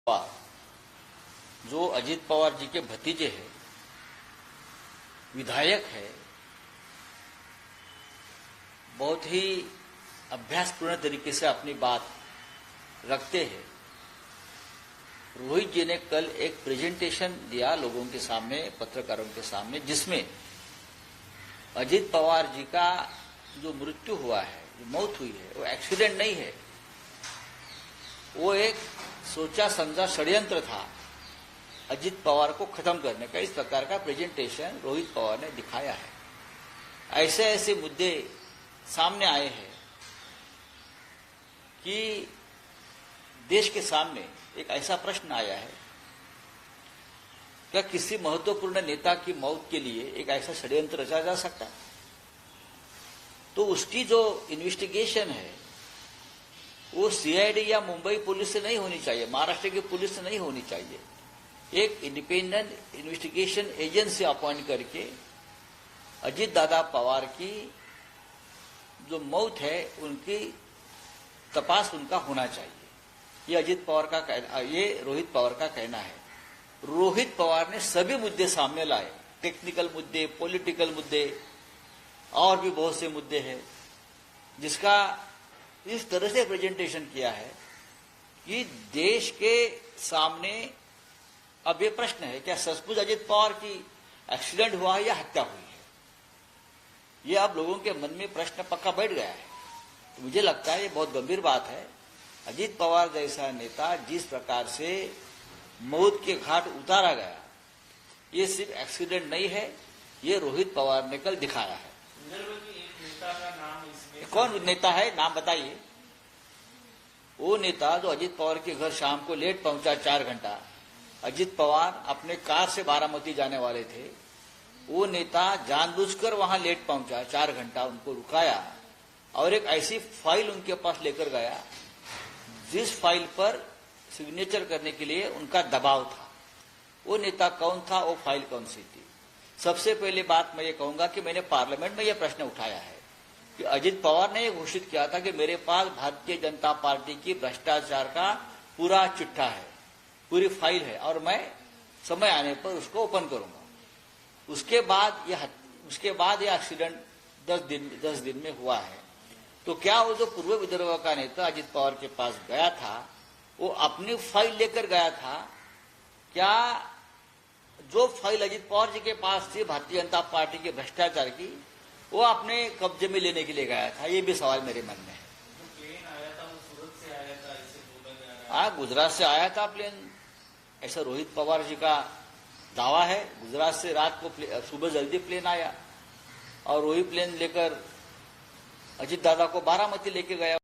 पवार जो अजीत पवार जी के भतीजे हैं, विधायक है, बहुत ही अभ्यासपूर्ण तरीके से अपनी बात रखते हैं। रोहित जी ने कल एक प्रेजेंटेशन दिया लोगों के सामने, पत्रकारों के सामने, जिसमें अजीत पवार जी का जो मृत्यु हुआ है, जो मौत हुई है, वो एक्सीडेंट नहीं है, वो एक सोचा समझा षड्यंत्र था अजीत पवार को खत्म करने का। इस प्रकार का प्रेजेंटेशन रोहित पवार ने दिखाया है। ऐसे ऐसे मुद्दे सामने आए हैं कि देश के सामने एक ऐसा प्रश्न आया है, क्या किसी महत्वपूर्ण नेता की मौत के लिए एक ऐसा षड्यंत्र रचा जा सकता है? तो उसकी जो इन्वेस्टिगेशन है वो सीआईडी या मुंबई पुलिस से नहीं होनी चाहिए, महाराष्ट्र की पुलिस से नहीं होनी चाहिए। एक इंडिपेंडेंट इन्वेस्टिगेशन एजेंसी अपॉइंट करके अजीत दादा पवार की जो मौत है उनकी तपास उनका होना चाहिए। ये अजीत पवार का कहना, ये रोहित पवार का कहना है। रोहित पवार ने सभी मुद्दे सामने लाए, टेक्निकल मुद्दे, पॉलिटिकल मुद्दे और भी बहुत से मुद्दे हैं, जिसका इस तरह से प्रेजेंटेशन किया है कि देश के सामने अब ये प्रश्न है, क्या सचमुच अजीत पवार की एक्सीडेंट हुआ है या हत्या हुई है? ये अब लोगों के मन में प्रश्न पक्का बैठ गया है। तो मुझे लगता है ये बहुत गंभीर बात है। अजीत पवार जैसा नेता जिस प्रकार से मौत के घाट उतारा गया, ये सिर्फ एक्सीडेंट नहीं है, ये रोहित पवार ने कल दिखाया है। कौन नेता है, नाम बताइए। वो नेता जो अजीत पवार के घर शाम को लेट पहुंचा 4 घंटा, अजीत पवार अपने कार से बारामती जाने वाले थे, वो नेता जानबूझकर वहां लेट पहुंचा, 4 घंटा उनको रुकाया और एक ऐसी फाइल उनके पास लेकर गया जिस फाइल पर सिग्नेचर करने के लिए उनका दबाव था। वो नेता कौन था, वो फाइल कौन सी थी? सबसे पहले बात मैं ये कहूंगा कि मैंने पार्लियामेंट में यह प्रश्न उठाया है कि अजीत पवार ने यह घोषित किया था कि मेरे पास भारतीय जनता पार्टी की भ्रष्टाचार का पूरा चिट्ठा है, पूरी फाइल है और मैं समय आने पर उसको ओपन करूंगा। उसके बाद यह एक्सीडेंट 10 दिन में हुआ है। तो क्या वो जो पूर्व विदर्भ का नेता अजीत पवार के पास गया था, वो अपनी फाइल लेकर गया था? क्या जो फाइल अजीत पवार जी के पास थी भारतीय जनता पार्टी के भ्रष्टाचार की, वो अपने कब्जे में लेने के लिए गया था? ये भी सवाल मेरे मन में है। प्लेन आया था, वो सूरत से आया था, ऐसे बोला जा रहा है। हाँ, गुजरात से आया था प्लेन, ऐसा रोहित पवार जी का दावा है। गुजरात से रात को सुबह जल्दी प्लेन आया और वही प्लेन लेकर अजीत दादा को बारामती लेके गया